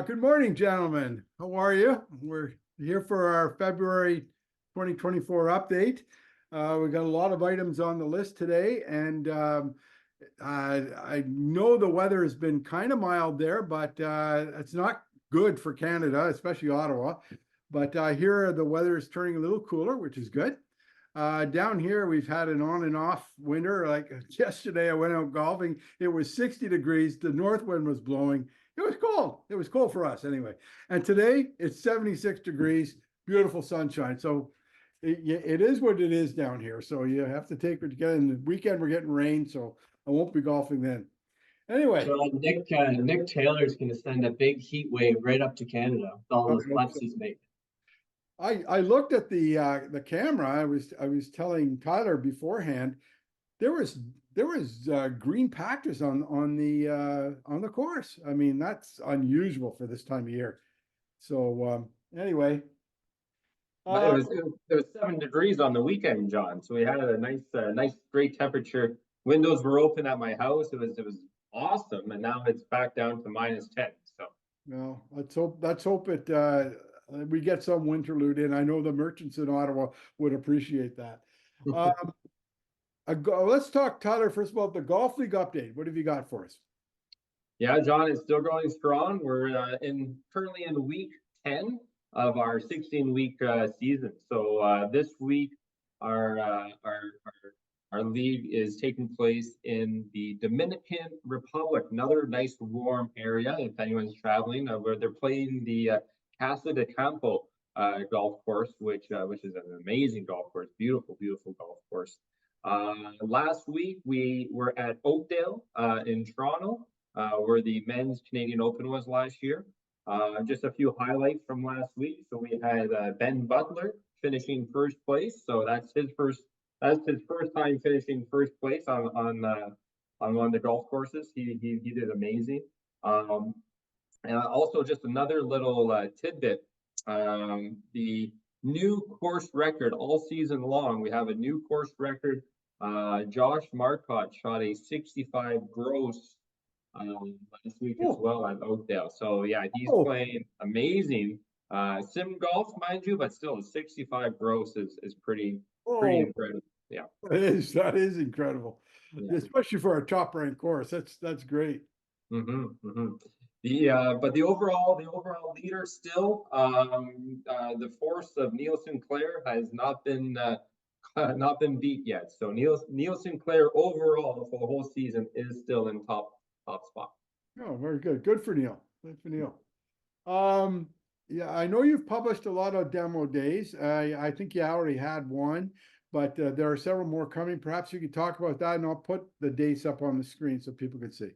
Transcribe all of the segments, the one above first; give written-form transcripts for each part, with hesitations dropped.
Good morning, gentlemen. How are you? We're here for our February 2024 update. We got a lot of items on the list today, and I know the weather has been kind of mild there, but it's not good for Canada, especially Ottawa. But here the weather is turning a little cooler, which is good. Down here, we've had an on and off winter. Like yesterday, I went out golfing. It was 60 degrees. The north wind was blowing. It was cold. It was cold for us anyway. And today it's 76 degrees, beautiful sunshine. So it is what it is down here. So you have to take what you get. In the weekend, we're getting rain, so I won't be golfing then. Anyway, So Nick Taylor's going to send a big heat wave right up to Canada with all those putts he's making. I looked at the camera. I was telling Tyler beforehand, there was green patches on the course. I mean, that's unusual for this time of year. So anyway, It was 7 degrees on the weekend, John. So we had a nice great temperature. Windows were open at my house. It was awesome, and now it's back down to -10. So well, let's hope we get some winter loot in. I know the merchants in Ottawa would appreciate that. Let's talk, Tyler, first about the Golf League update. What have you got for us? yeah, John, it's still going strong. We're currently in week 10 of our 16-week season. So this week, our league is taking place in the Dominican Republic, another nice warm area. If anyone's traveling, where they're playing the Casa de Campo golf course, which is an amazing golf course, beautiful golf course. Last week we were at Oakdale in Toronto, where the men's Canadian Open was last year. Just a few highlights from last week. So we had Ben Butler finishing first place. So that's his first time finishing first place on one of the golf courses. He did amazing. And also just another little tidbit. The new course record all season long. We have a new course record. Josh Marcotte shot a 65 gross last week as well at Oakdale. So yeah, he's playing amazing. Sim golf, mind you, but still a 65 gross is pretty incredible. Yeah, that is incredible, yeah. Especially for a top ranked course. That's great. But the overall leader still, the force of Neil Sinclair has not been beat yet. So Neil Sinclair overall for the whole season is still in top spot. Oh, very good. Good for Neil. Good for Neil. Yeah, I know you've published a lot of demo days. I think you already had one, but there are several more coming. Perhaps you could talk about that, and I'll put the dates up on the screen so people can see.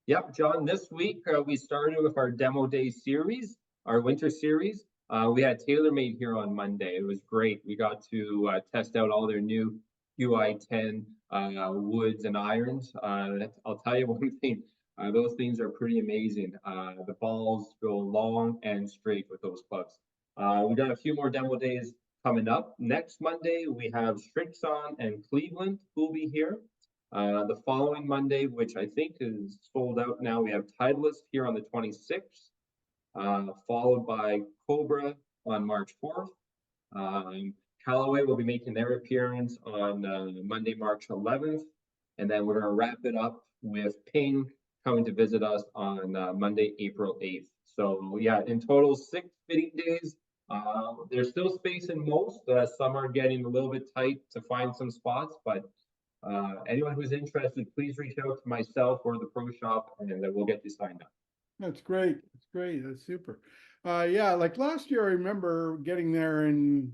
Yep, John, this week we started with our demo day series, our winter series. We had TaylorMade here on Monday. It was great. We got to test out all their new UI10 woods and irons. I'll tell you one thing, those things are pretty amazing. The balls go long and straight with those clubs. We got a few more demo days coming up. Next Monday, we have Strixon and Cleveland who will be here. The following Monday, which I think is sold out now, we have Titleist here on the 26th, followed by Cobra on March 4th. Callaway will be making their appearance on Monday, March 11th. And then we're going to wrap it up with Ping coming to visit us on Monday, April 8th. So yeah, in total, 6 fitting days. There's still space in most. Some are getting a little bit tight to find some spots, but anyone who's interested, please reach out to myself or the pro shop, and then we'll get you signed up. That's great. That's great. That's super. Yeah, like last year, I remember getting there in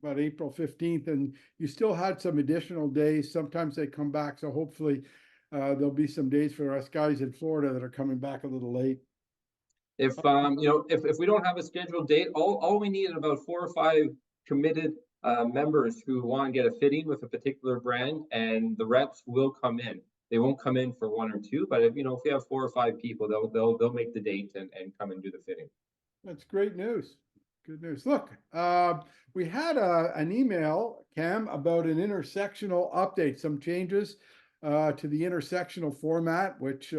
about April 15th, and you still had some additional days. Sometimes they come back, so hopefully there'll be some days for us guys in Florida that are coming back a little late. If if we don't have a scheduled date, all we need is about 4 or 5 committed members who want to get a fitting with a particular brand, and the reps will come in. They won't come in for 1 or 2, but if we have 4 or 5 people, they'll make the date and come and do the fitting. That's great news. Good news. Look, we had an email, Cam, about an intersectional update, some changes to the intersectional format, which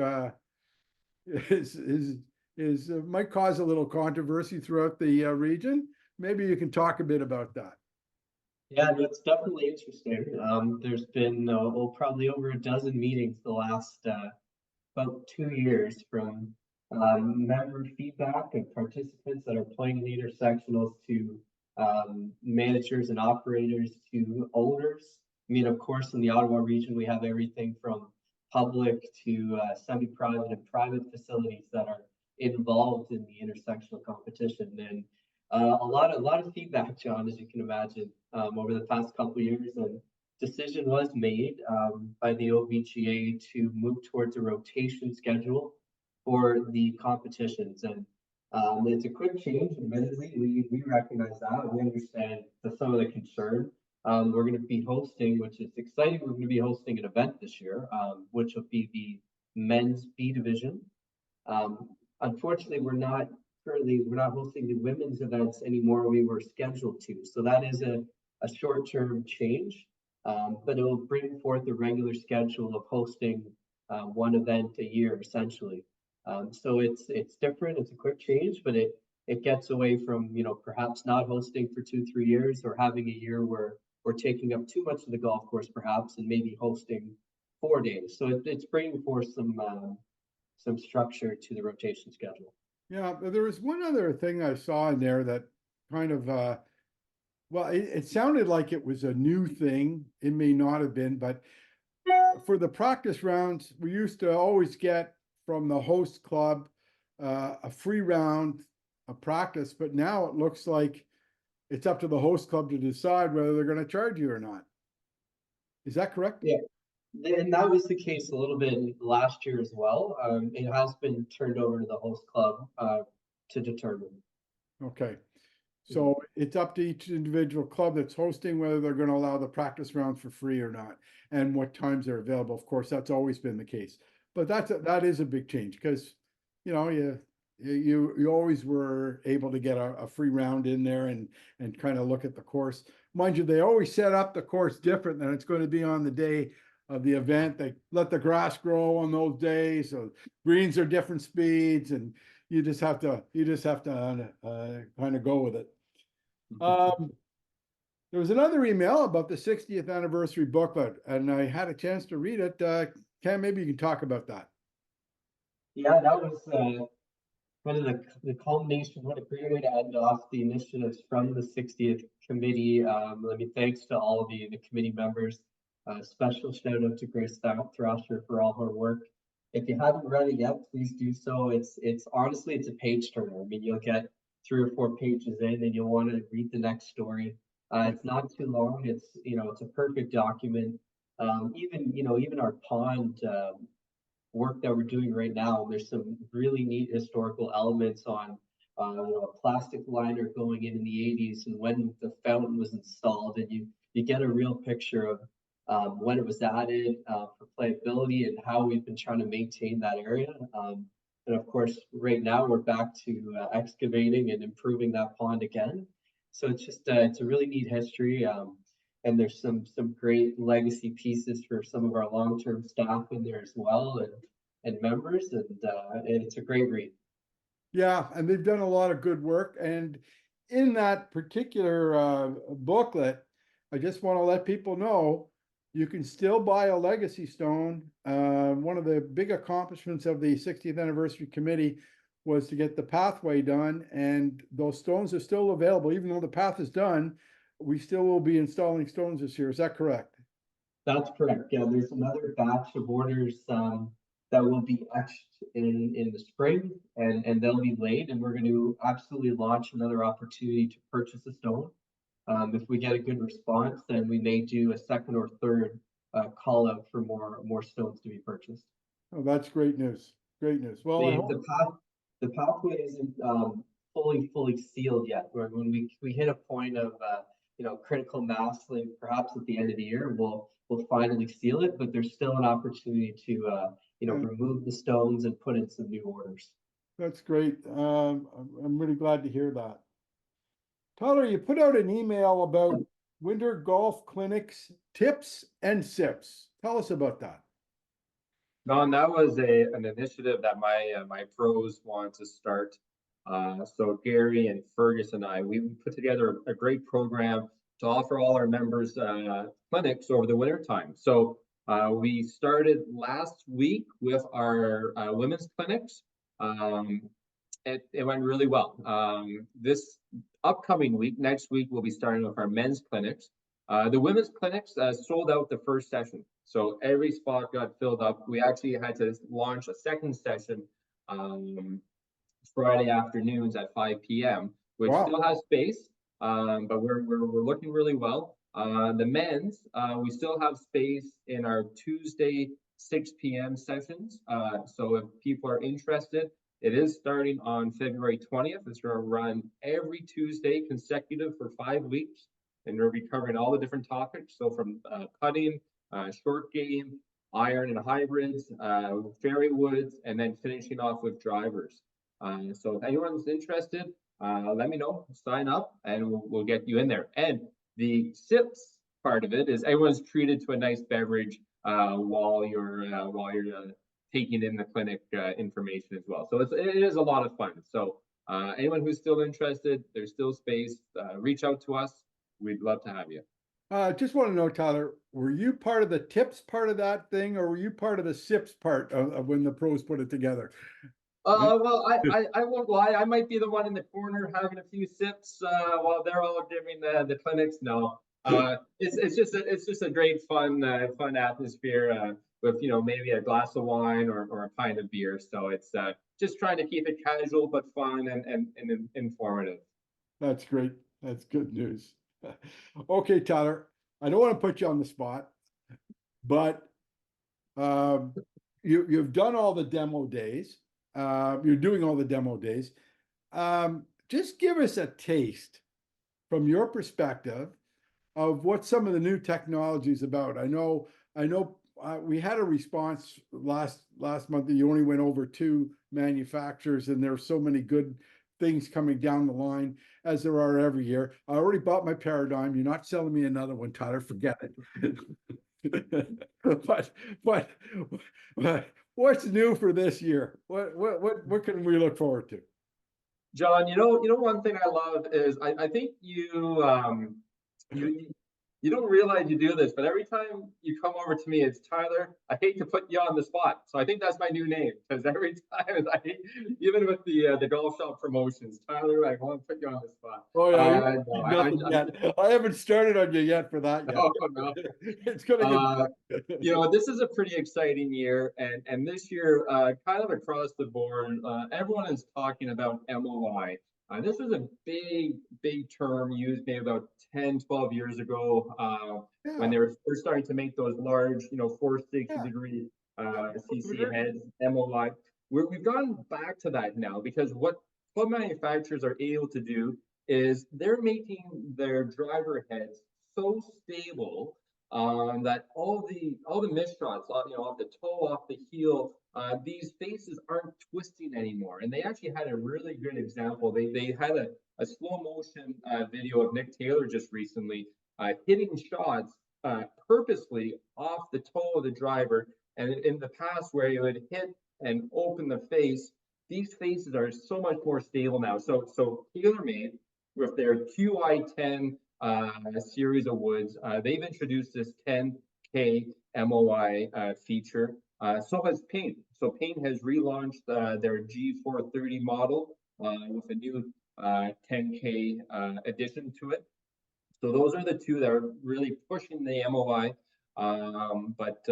is is might cause a little controversy throughout the region. Maybe you can talk a bit about that. Yeah, that's definitely interesting. There's been probably over a dozen meetings the last about 2 years from member feedback and participants that are playing in the intersectionals to managers and operators to owners. I mean, of course, in the Ottawa region, we have everything from public to semi-private and private facilities that are involved in the intersectional competition. And a lot of feedback, John, as you can imagine, over the past couple of years. And decision was made by the OVGA to move towards a rotation schedule for the competitions. And it's a quick change, admittedly. We recognize that. We understand some of the concern. We're going to be hosting, which is exciting, we're going to be hosting an event this year, which will be the men's B division. Unfortunately, we're not hosting the women's events anymore. We were scheduled to. So that is a short-term change. But it will bring forth a regular schedule of hosting one event a year, essentially. So it's different. It's a quick change, but it gets away from perhaps not hosting for 2-3 years, or having a year where we're taking up too much of the golf course, perhaps, and maybe hosting 4 days. So it's bringing forth some structure to the rotation schedule. Yeah, but there was one other thing I saw in there that kind of well, it sounded like it was a new thing. It may not have been, but for the practice rounds, we used to always get from the host club a free round of practice, but now it looks like it's up to the host club to decide whether they're going to charge you or not. Is that correct? Yeah, and that was the case a little bit last year as well. It has been turned over to the host club to determine. Okay. So it's up to each individual club that's hosting whether they're going to allow the practice rounds for free or not, and what times they're available. Of course, that's always been the case, but that is a big change, because you always were able to get a free round in there and kind of look at the course. Mind you, they always set up the course different than it's going to be on the day of the event. They let the grass grow on those days, so greens are different speeds, and you just have to kind of go with it. There was another email about the 60th anniversary booklet, and I had a chance to read it. Cam, maybe you can talk about that. Yeah, that was one of the culmination. What a great way to end off the initiatives from the 60th committee. Thanks to all of the committee members. Special shout out to Grace Thrasher for all her work. If you haven't read it yet, please do so. It's honestly, it's a page turner. I mean, you'll get 3 or 4 pages in, and you'll want to read the next story. It's not too long. It's a perfect document. Even our pond work that we're doing right now, there's some really neat historical elements on a plastic liner going in the 80s and when the fountain was installed, and you get a real picture of when it was added for playability and how we've been trying to maintain that area. And of course, right now we're back to excavating and improving that pond again. So it's a really neat history. And there's some great legacy pieces for some of our long-term staff in there as well, and members, and it's a great read. Yeah, and they've done a lot of good work. And in that particular booklet, I just want to let people know you can still buy a legacy stone. One of the big accomplishments of the 60th anniversary committee was to get the pathway done, and those stones are still available. Even though the path is done, we still will be installing stones this year. Is that correct? That's correct. Yeah, there's another batch of orders that will be etched in the spring, and they'll be laid, and we're going to absolutely launch another opportunity to purchase a stone. If we get a good response, then we may do a second or third call out for more stones to be purchased. Oh, that's great news. Great news. Well, the pathway isn't fully sealed yet. When we hit a point of critical mass, like perhaps at the end of the year, we'll finally seal it. But there's still an opportunity to remove the stones and put in some new orders. That's great. I'm really glad to hear that. Tyler, you put out an email about winter golf clinics, tips and sips. Tell us about that. Don, that was an initiative that my pros want to start. So Gary and Fergus and we put together a great program to offer all our members clinics over the winter time. So we started last week with our women's clinics. It went really well. This upcoming week, next week, we'll be starting with our men's clinics. The women's clinics sold out the first session. So every spot got filled up. We actually had to launch a second session Friday afternoons at 5 p.m., which still has space, but we're looking really well. The men's, we still have space in our Tuesday 6 p.m. sessions. So if people are interested, it is starting on February 20th. It's going to run every Tuesday consecutive for 5 weeks. And we'll be covering all the different topics. So from putting, short game, iron and hybrids, fairway woods, and then finishing off with drivers. So if anyone's interested, let me know, sign up, and we'll get you in there. And the sips part of it is everyone's treated to a nice beverage while you're taking in the clinic information as well. So it is a lot of fun. So anyone who's still interested, there's still space. Reach out to us. We'd love to have you. Just want to know, Tyler, were you part of the tips part of that thing, or were you part of the sips part of when the pros put it together? Well, I won't lie. I might be the one in the corner having a few sips while they're all giving the clinics. No, it's just a great fun atmosphere with maybe a glass of wine or a pint of beer. So it's just trying to keep it casual but fun and informative. That's great. That's good news. Okay, Tyler, I don't want to put you on the spot, but you've done all the demo days. You're doing all the demo days. Just give us a taste from your perspective of what some of the new technology is about. I know we had a response last month that you only went over 2 manufacturers, and there's so many good things coming down the line as there are every year. I already bought my Paradigm. You're not selling me another one, Tyler. Forget it. but what's new for this year? What can we look forward to? John, one thing I love is I think you don't realize you do this, but every time you come over to me, it's Tyler. I hate to put you on the spot, so I think that's my new name, because every time even with the golf shop promotions, Tyler, I want to put you on the spot. Oh yeah, I haven't started on you yet for that yet. Oh, no. It's gonna get. This is a pretty exciting year, and this year, kind of across the board, everyone is talking about MOI. This was a big term used maybe about 10, 12 years ago when they were first starting to make those large, 460-degree CC heads, MOI. We've gone back to that now, because what club manufacturers are able to do is they're making their driver heads so stable that all the missed shots, off the toe, off the heel, these faces aren't twisting anymore. And they actually had a really good example. They had a slow motion video of Nick Taylor just recently hitting shots purposely off the toe of the driver. And in the past, where he would hit and open the face, these faces are so much more stable now. So TaylorMade, with their QI10 series of woods, they've introduced this 10K MOI feature. So has Paint. So Paint has relaunched their G430 model with a new 10K addition to it. So those are the two that are really pushing the MOI. But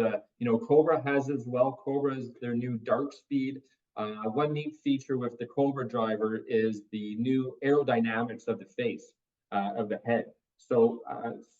Cobra has as well. Cobra is their new dark speed. One neat feature with the Cobra driver is the new aerodynamics of the face, of the head. So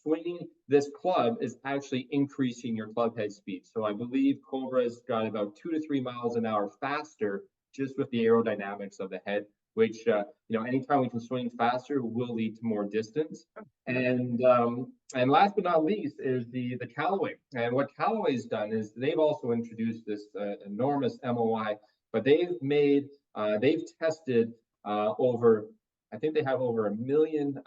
swinging this club is actually increasing your club head speed. So I believe Cobra's got about 2 to 3 miles an hour faster just with the aerodynamics of the head, which, anytime we can swing faster will lead to more distance. And last but not least is the Callaway. And what Callaway's done is they've also introduced this enormous MOI, but they've tested over, I think they have over 1 million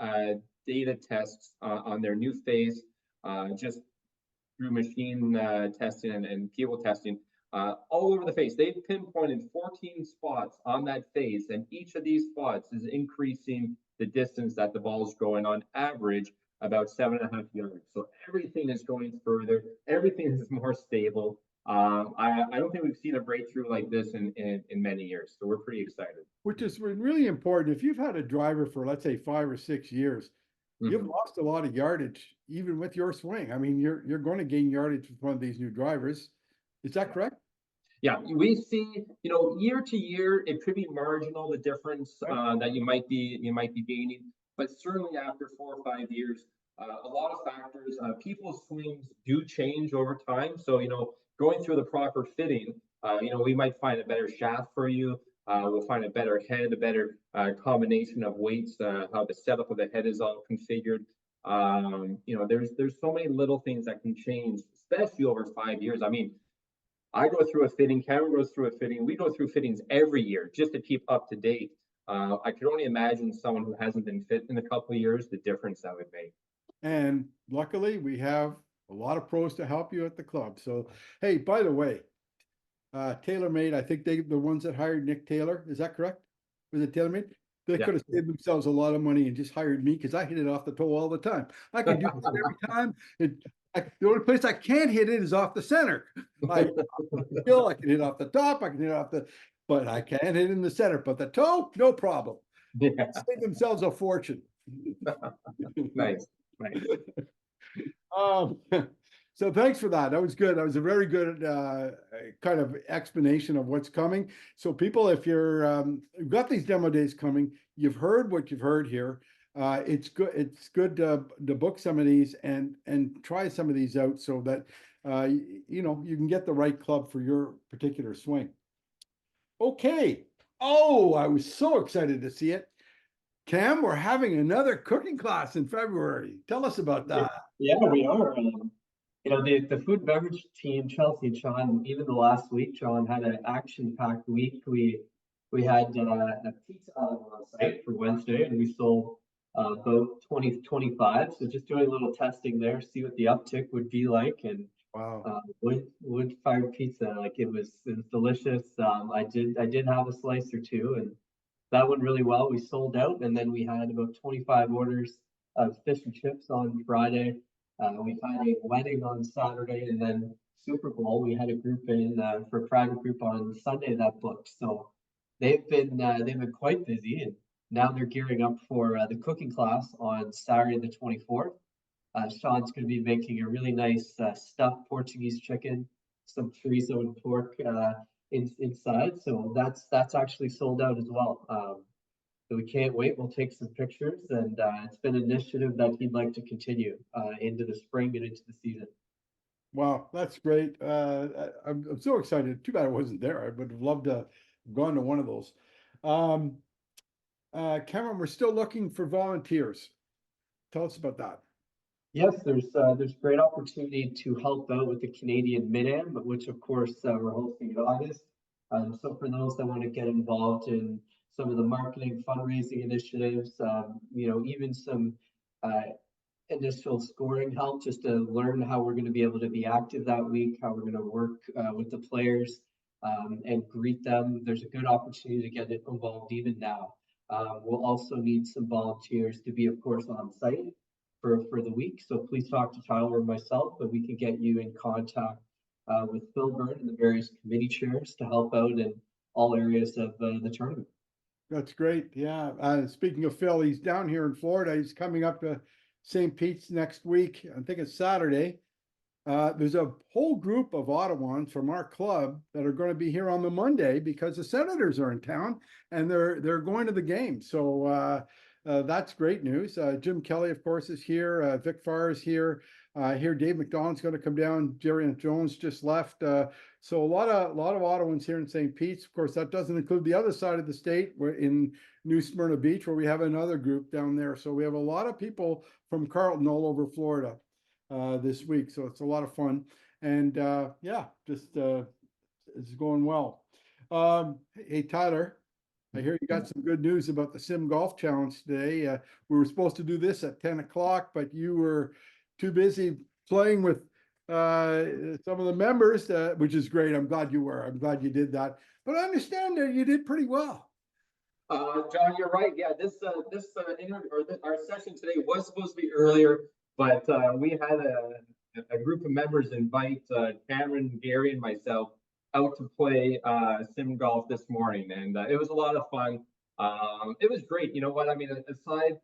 data tests on their new face, just through machine testing and people testing. all over the face. They've pinpointed 14 spots on that face, and each of these spots is increasing the distance that the ball is going on average about 7.5 yards. So everything is going further, everything is more stable. I don't think we've seen a breakthrough like this in many years. So we're pretty excited. Which is really important. If you've had a driver for, let's say, 5 or 6 years, you've lost a lot of yardage, even with your swing. I mean, you're going to gain yardage with one of these new drivers. Is that correct? Yeah, we see, year to year, it could be marginal, the difference that you might be gaining, but certainly after 4 or 5 years, a lot of factors, people's swings do change over time. So, going through the proper fitting, we might find a better shaft for you. We'll find a better head, a better combination of weights, how the setup of the head is all configured. There's so many little things that can change, especially over 5 years. I mean, I go through a fitting, Cameron goes through a fitting, we go through fittings every year just to keep up to date. I could only imagine someone who hasn't been fit in a couple of years, the difference that would make. And luckily, we have a lot of pros to help you at the club. So, hey, by the way, TaylorMade, I think the ones that hired Nick Taylor, is that correct? Was it TaylorMade? They could have saved themselves a lot of money and just hired me because I hit it off the toe all the time. I can do this every time. The only place I can't hit it is off the center. I can hit off the top, I can hit off but I can't hit in the center. But the toe, no problem. Yeah. Save themselves a fortune. Nice. So thanks for that. That was good. That was a very good kind of explanation of what's coming. So people, if you've got these demo days coming, you've heard what you've heard here. It's good. It's good to book some of these and try some of these out so that you can get the right club for your particular swing. Okay. Oh, I was so excited to see it. Cam, we're having another cooking class in February. Tell us about that. Yeah, we are. The food and beverage team, Chelsea and Sean, even the last week, Sean had an action-packed week. We had a pizza oven on site for Wednesday, and we sold about 20 to 25. So just doing a little testing there, see what the uptick would be like. And wow, wood-fired pizza, like it was delicious. I did have a slice or two, and that went really well. We sold out, and then we had about 25 orders of fish and chips on Friday. We had a wedding on Saturday, and then Super Bowl. We had a group for a private group on Sunday that booked. So they've been quite busy, and now they're gearing up for the cooking class on Saturday the 24th. Sean's going to be making a really nice stuffed Portuguese chicken, some chorizo and pork inside. So that's actually sold out as well. So we can't wait. We'll take some pictures, and it's been an initiative that he'd like to continue into the spring and into the season. wow, that's great. I'm so excited. Too bad I wasn't there. I would have loved to have gone to one of those. Cameron, we're still looking for volunteers. Tell us about that. Yes, there's great opportunity to help out with the Canadian Mid-Am, which of course we're hosting in August. So for those that want to get involved in some of the marketing, fundraising initiatives, even some initial scoring help just to learn how we're going to be able to be active that week, how we're going to work with the players and greet them. There's a good opportunity to get involved even now. We'll also need some volunteers to be, of course, on site for the week. So please talk to Tyler or myself, but we can get you in contact with Phil Byrne and the various committee chairs to help out in all areas of the tournament. That's great. Yeah. Speaking of Phil, he's down here in Florida. He's coming up to St. Pete's next week. I think it's Saturday. There's a whole group of Ottawans from our club that are going to be here on the Monday because the Senators are in town and they're going to the game. So that's great news. Jim Kelly, of course, is here. Vic Farr is here. Here, Dave McDonald's going to come down. Jerry Jones just left. So a lot of Ottawans here in St. Pete's. Of course, that doesn't include the other side of the state. We're in New Smyrna Beach, where we have another group down there. So we have a lot of people from Carleton all over Florida this week. So it's a lot of fun. And it's going well. Hey, Tyler, I hear you got some good news about the Sim Golf Challenge today. We were supposed to do this at 10 o'clock, but you were too busy playing with some of the members, which is great. I'm glad you were. I'm glad you did that. But I understand that you did pretty well. John, you're right. Yeah, our session today was supposed to be earlier, but we had a group of members invite Cameron, Gary, and myself out to play sim golf this morning, and it was a lot of fun. It was great. You know what? I mean, aside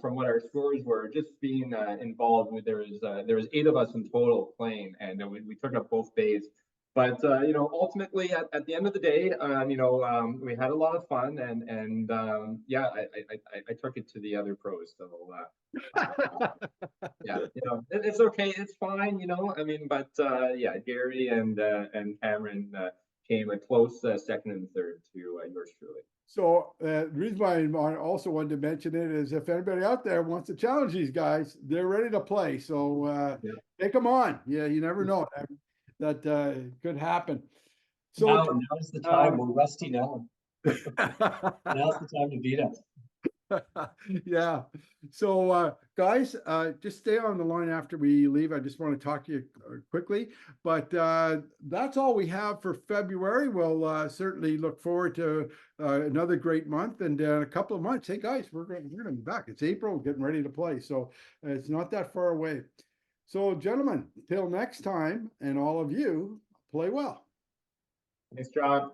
from what our scores were, just being involved with there was 8 of us in total playing, and we took up both bays. But ultimately, at the end of the day, we had a lot of fun, and yeah, I took it to the other pros. So yeah, it's okay, it's fine, I mean, but yeah, Gary and Cameron came a close second and third to yours truly. So the reason why I also wanted to mention it is if anybody out there wants to challenge these guys, they're ready to play. So take them on. Yeah, you never know that could happen. So now's the time. We're rusty now. Now's the time to beat us. Yeah. So guys, just stay on the line after we leave. I just want to talk to you quickly, but that's all we have for February. We'll certainly look forward to another great month, and a couple of months. Hey guys, we're going to be back. It's April, getting ready to play, so it's not that far away. So gentlemen, till next time, and all of you, play well. Thanks, John.